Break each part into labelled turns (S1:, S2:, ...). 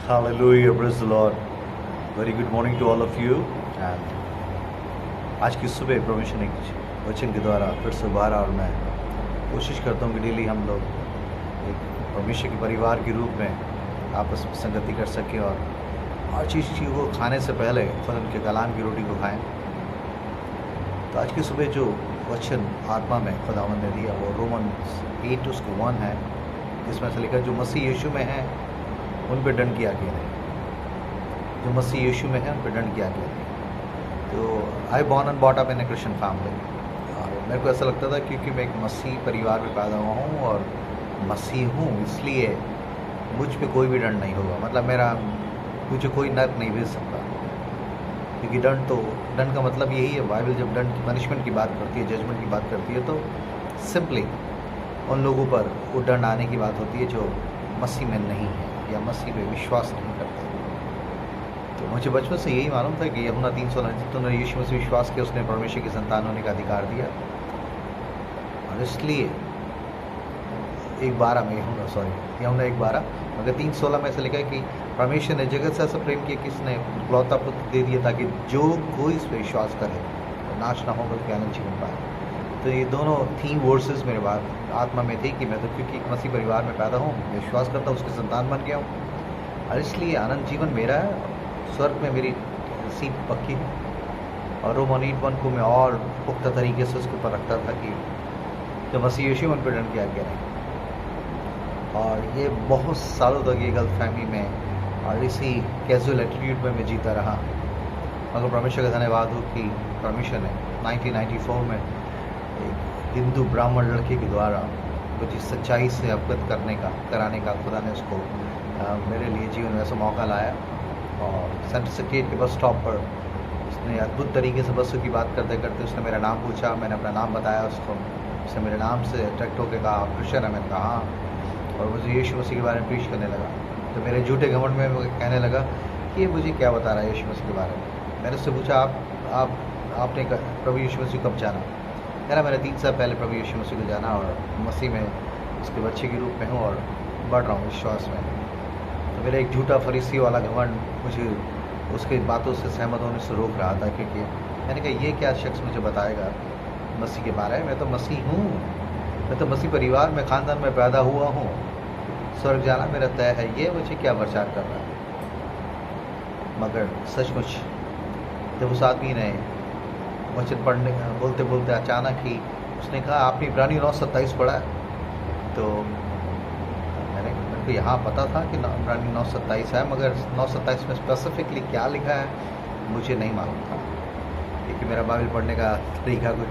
S1: Hallelujah, praise the Lord. Very good morning to all of you. And आज की सुबह परमेश्वर ने वचन के द्वारा फिर से उभारा और मैं कोशिश करता हूँ कि डेली हम लोग एक परमेश्वर के परिवार के रूप में आपस में संगति कर सकें और हर चीज़ को खाने से पहले खुदा के कलाम की रोटी को खाएं। तो आज की सुबह जो वचन आत्मा में खुदावंद ने दिया वो रोमन 8 उसको 1 है, जिसमें से लिखा जो मसीह यीशु में है उन पर दंड की आज्ञा नहीं, जो मसीह यीशु में है उन पर दंड की आज्ञा नहीं। तो I born and bought up in a Christian family और मेरे को ऐसा लगता था क्योंकि मैं एक मसीह परिवार में पैदा हुआ हूँ और मसीह हूँ, इसलिए मुझ पे कोई भी दंड नहीं होगा। मतलब मुझे कोई नर्क नहीं भेज सकता, क्योंकि दंड का मतलब यही है। बाइबल जब दंड की पनिशमेंट की बात करती है, जजमेंट की बात करती है, तो सिंपली उन लोगों पर वो दंड आने की बात होती है जो मसीह में नहीं है या मसीह पे विश्वास नहीं करते। तो मुझे बचपन से यही मालूम था कि यूहन्ना 3:16 तो उन्होंने यीशु मसीह विश्वास किया, उसने परमेश्वर की संतान होने का अधिकार दिया। और इसलिए यूहन्ना 1:12 मगर 3:16 में ऐसे लिखा है कि परमेश्वर ने जगत से ऐसा प्रेम किया कि उसने इकलौता पुत्र दे दिया ताकि जो कोई इस पर विश्वास करे तो नाश ना हो बल्कि अनंत जीवन पाए। तो ये दोनों थीम वर्सेस मेरे बाद आत्मा में थे कि मैं तो क्योंकि मसीह परिवार में पैदा हूँ, विश्वास करता हूँ, उसकी संतान बन गया हूँ और इसलिए अनंत जीवन मेरा है, स्वर्ग में मेरी सीट पक्की है। और रोमन 8:1 को मैं और पुख्ता तरीके से उसके ऊपर रखता था कि जो मसीह यीशु उन पर दंड की आज्ञा नहीं। और ये बहुत सालों तक ये गलतफहमी में और इसी कैजुअल एटीट्यूड में मैं जीता रहा, मगर परमेश्वर का धन्यवाद हो कि परमेश्वर ने 1994 में एक हिंदू ब्राह्मण लड़के के द्वारा मुझे सच्चाई से अवगत कराने का खुदा ने उसको मेरे लिए जीवन में ऐसा मौका लाया। और सेंटर सिटी के बस स्टॉप पर उसने अद्भुत तरीके से बसों की बात करते करते उसने मेरा नाम पूछा, मैंने अपना नाम बताया उसको, उसने मेरे नाम से अट्रैक्ट होकर कहा आप क्रिश्चियन है? मैंने कहा हाँ, और मुझे यीशु मसीह के बारे में प्रीच करने लगा। तो मेरे झूठे घमंड में वो कहने लगा कि ये मुझे क्या बता रहा है यीशु मसीह के बारे में। मैंने उससे पूछा आपने प्रभु यीशु मसीह कब जाना? कह रहा मैंने 3 साल पहले प्रभु यीशु मसीह को जाना और मसीह में उसके बच्चे के रूप में हूँ और बढ़ रहा हूँ विश्वास में। तो मेरा एक झूठा फरीसी वाला घमंड मुझे उसकी बातों से सहमत होने से रोक रहा था, क्योंकि मैंने कहा ये क्या शख्स मुझे बताएगा मसीह के बारे में? मैं तो मसीह हूँ, मैं तो मसीह परिवार में ख़ानदान में पैदा हुआ हूँ, स्वर्ग जाना मेरा तय है, ये मुझे क्या प्रचार कर रहा है? मगर सचमुच जब उस आदमी ने वचन बोलते बोलते अचानक ही उसने कहा आपने इब्रानी 9:27 पढ़ा है? तो मेरे को यहाँ पता था कि इब्रानी 9:27 है, मगर 9:27 में स्पेसिफिकली क्या लिखा है मुझे नहीं मालूम था, क्योंकि मेरा बाइबल पढ़ने का तरीका कुछ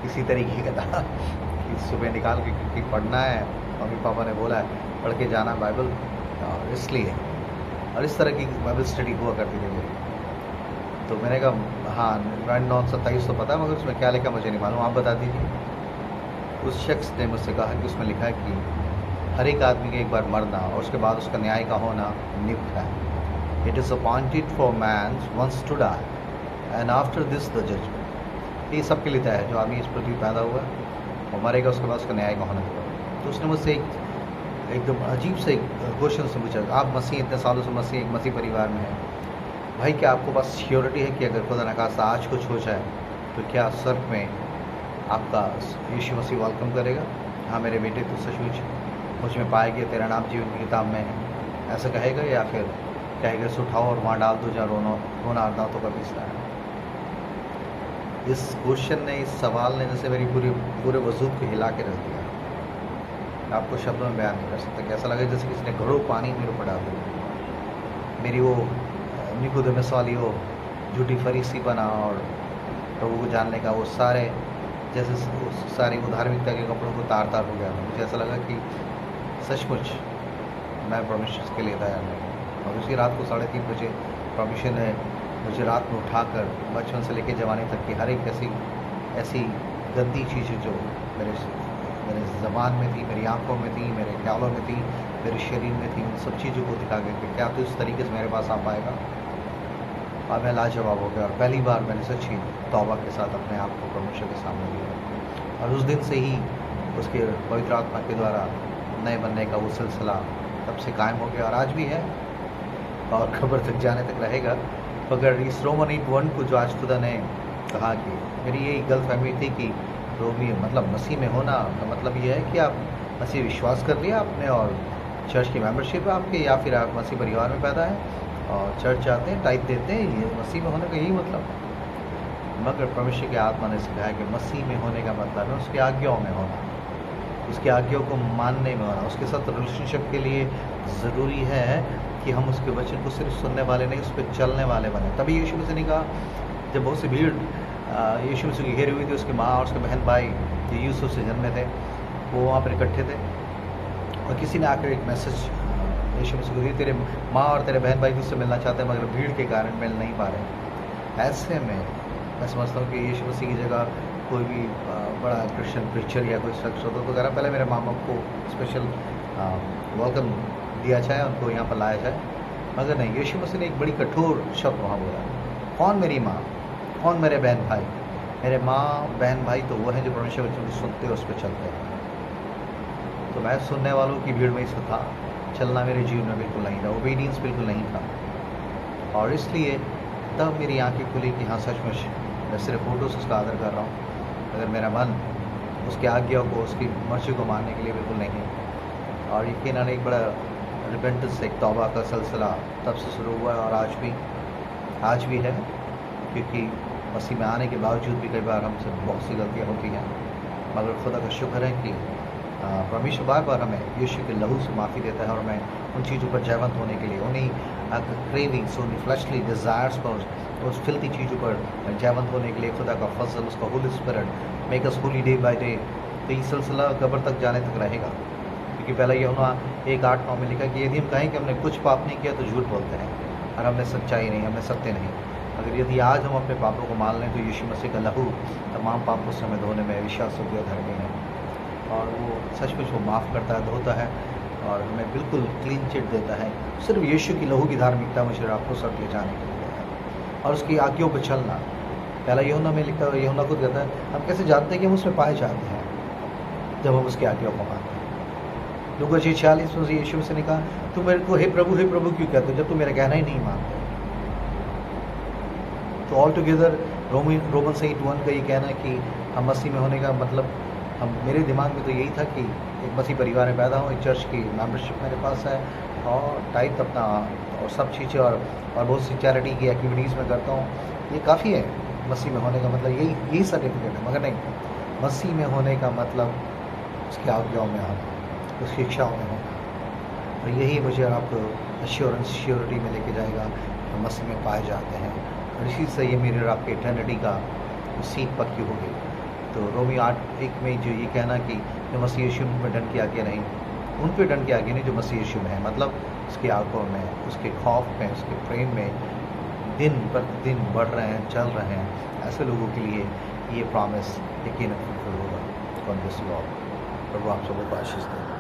S1: इसी तरीके का था कि सुबह निकाल के क्योंकि पढ़ना है, मम्मी पापा ने बोला है पढ़ के जाना बाइबल, और इसलिए और इस तरह की बाइबल स्टडी हुआ करती थी मेरी। तो मैंने कहा हाँ इब्रानी 9:27 तो पता है, मगर उसमें क्या लिखा मुझे नहीं मालूम, आप बता दीजिए। उस शख्स ने मुझसे कहा कि उसमें लिखा है कि हर एक आदमी का एक बार मरना और उसके बाद उसका न्याय का होना नियुक्त है। It is appointed for man once to die and after this the judgement. ये सबके लिए तय है, जो आदमी इस पृथ्वी पैदा हुआ और मरेगा उसके बाद उसका न्याय का होना होगा। तो उसने मुझसे एकदम अजीब से क्वेश्चन से पूछा, आप मसीह इतने सालों से एक मसीह परिवार में हैं भाई, क्या आपको बस श्योरिटी है कि अगर खुदा न खास्ता आज कुछ हो जाए तो क्या स्वर्ग में आपका यीशु मसीह वेलकम करेगा? हाँ मेरे बेटे तो सचमुच मुझ में पाएगा, तेरा नाम जीवन की किताब में ऐसा कहेगा, या फिर कहेगा इसे उठाओ और वहाँ डाल दो जहाँ रोना दांतों का पीसना है। इस क्वेश्चन ने, इस सवाल ने जैसे मेरी पूरे वजूद को हिला के रख दिया। आपको शब्दों में बयान नहीं कर सकता। कैसा लगा जैसे किसी ने घड़ों पानी मेरे ऊपर डाल दिया। मेरी वो निकोदेमस वाली वो झूठी फरीसी बना और प्रभु को जानने का वो सारे जैसे सारी वो धार्मिकता के कपड़ों को तार हो गया। मुझे ऐसा लगा कि सचमुच मैं परमेश्वर के लिए तैयार नहीं। और उसी रात को 3:30 बजे परमेश्वर ने मुझे रात में उठाकर बचपन से लेकर जवानी तक की हर एक ऐसी गंदी चीज़ें जो मेरे ज़बान में थी, मेरी आंखों में थी, मेरे ख्यालों में थी, मेरे शरीर में थी, उन सब चीज़ों को दिखा के कि क्या तो इस तरीके से मेरे पास आ पाएगा। और मैं लाजवाब हो गया और पहली बार मैंने सच्ची तौबा के साथ अपने आप को परमेश्वर के सामने दिया। और उस दिन से ही उसके पवित्र आत्मा के द्वारा नए बनने का वो सिलसिला तब से कायम हो गया और आज भी है। और खबर तक जाने तक रहेगा। मगर इस रोमन 8:1 को जो आज खुदा ने कहा कि मेरी यही गलतफहमी थी कि रोमी मतलब मसीह में होना का मतलब ये है कि आप मसीह विश्वास कर लिया आपने और चर्च की मेंबरशिप है आपके, या फिर आप मसीह परिवार में पैदा हैं और चर्च जाते हैं, टाइप देते हैं, ये मसीह में होने का यही मतलब है। मगर परमेश्वर की आत्मा ने सिखाया कि मसीह में होने का मतलब है उसकी आज्ञाओं में होना, उसकी आज्ञाओं को मानने में होना। उसके साथ रिलेशनशिप के लिए ज़रूरी है कि हम उसके वचन को सिर्फ सुनने वाले नहीं, उस पर चलने वाले बने। तभी यीशु मसीह ने कहा, जब बहुत सी भीड़ यीशु मसीह की घेरी हुई थी, उसकी माँ और उसके बहन भाई जो यूसुफ से जन्मे थे वो वहाँ पर इकट्ठे थे, और किसी ने आकर एक मैसेज यीशु मसीह को दी, तेरे माँ और तेरे बहन भाई तुझसे मिलना चाहते हैं मगर भीड़ के कारण मिल नहीं पा रहे। ऐसे में मैं समझता हूँ कि यीशु मसीह की जगह कोई भी बड़ा क्रिश्चियन प्रीचर या कोई शख्स होता तो कह रहा पहले मेरे माँ बाप को स्पेशल वेलकम दिया जाए, उनको यहाँ पर लाया जाए। मगर नहीं, यीशु मसीह ने एक बड़ी कठोर शब्द वहाँ बोला, कौन मेरी माँ, कौन मेरे बहन भाई। मेरे माँ बहन भाई तो वो हैं जो परमेश्वर वचन को सुनते और उस पर चलते हैं। तो मैं सुनने वालों की भीड़ में ही था, चलना मेरे जीवन में बिल्कुल नहीं था, ओबीडियंस बिल्कुल नहीं था। और इसलिए तब मेरी आंखें खुली कि हाँ सचमुच मैं सिर्फ फोटो से उसका आदर कर रहा हूँ, अगर मेरा मन उसकी आज्ञाओं को, उसकी मर्जी को मानने के लिए बिल्कुल नहीं है। और यकीनन एक बड़ा रिपेंटेंस, एक तौबा का सिलसिला तब से शुरू हुआ है और आज भी है, क्योंकि मसीह में आने के बावजूद भी कई बार हमसे बहुत सी गलतियाँ होती हैं। मगर खुदा का शुक्र है कि परमेश्वर बार बार हमें यीशु के लहू से माफ़ी देता है और हमें उन चीज़ों पर जयवंत होने के लिए, उन्हीं क्रेविंग्स, उन्हीं फ्लैशली डिज़ायर्स पर, उस फिल्थी चीज़ों पर जयवंत होने के लिए खुदा का फजल, उसका Holi spirit make us Holi day by day. तो ये सिलसिला कब्र तक जाने तक रहेगा, क्योंकि पहले यूहन्ना 1:8-9 में लिखा कि यदि हम कहें कि हमने कुछ पाप नहीं किया तो झूठ बोलते हैं और हमने सच्चाई नहीं, हमने सत्य नहीं। अगर यदि आज हम अपने पापों को मान लें तो यीशु मसीह का लहू तमाम पापों से हमें धोने में विश्वास योग्य धर्मी है, और वो सचमुच वो माफ़ करता है, धोता है और हमें बिल्कुल क्लीन चिट देता है। सिर्फ यीशु की लहू की धार्मिकता मुझे आपको सट ले जाने के लिए है और उसकी आज्ञाओं पर चलना। पहला यूहन्ना में लिखा है, यूहन्ना खुद कहता है हम कैसे जानते हैं कि हम उसमें पाए जाते हैं, जब हम उसकी आज्ञाओं को मानते हैं। लूका 6:46 में यीशु से ने कहा तुम मेरे को हे प्रभु क्यों कहते हो जब तुम मेरा कहना ही नहीं मानते। तो ऑल टुगेदर रोमन 8:1 का ये कहना है कि हम मसीह में होने का मतलब, हम मेरे दिमाग में तो यही था कि एक मसीह परिवार में पैदा हूँ, एक चर्च की मेंबरशिप मेरे पास है और टाइप अपना और सब चीज़ें और बहुत सी चैरिटी की एक्टिविटीज़ में करता हूँ, ये काफ़ी है मसीह में होने का मतलब, यही सर्टिफिकेट है। मगर नहीं, मसीह में होने का मतलब उसकी आज्ञाओं में आना, उसकी इच्छाओं में होना, और यही मुझे और आपको एश्योरेंस, श्योरिटी में लेके जाएगा कि मसीह में पाए जाते हैं। और इसी से ये मेरे और आपके इटर्निटी का सीट पक्की होगी। तो रोमी 8:1 में जो ये कहना कि जो मसीह यीशु में डन की आज्ञा नहीं, उन पे डन की आज्ञा नहीं जो मसीह यीशु में है, मतलब उसकी आंखों में, उसके खौफ में, उसके प्रेम में दिन प्रतिदिन बढ़ रहे हैं, चल रहे हैं, ऐसे लोगों के लिए ये प्रॉमिस यकीनन फुलफिल होगा। कौन प्रभु आप सबको आशीष दें।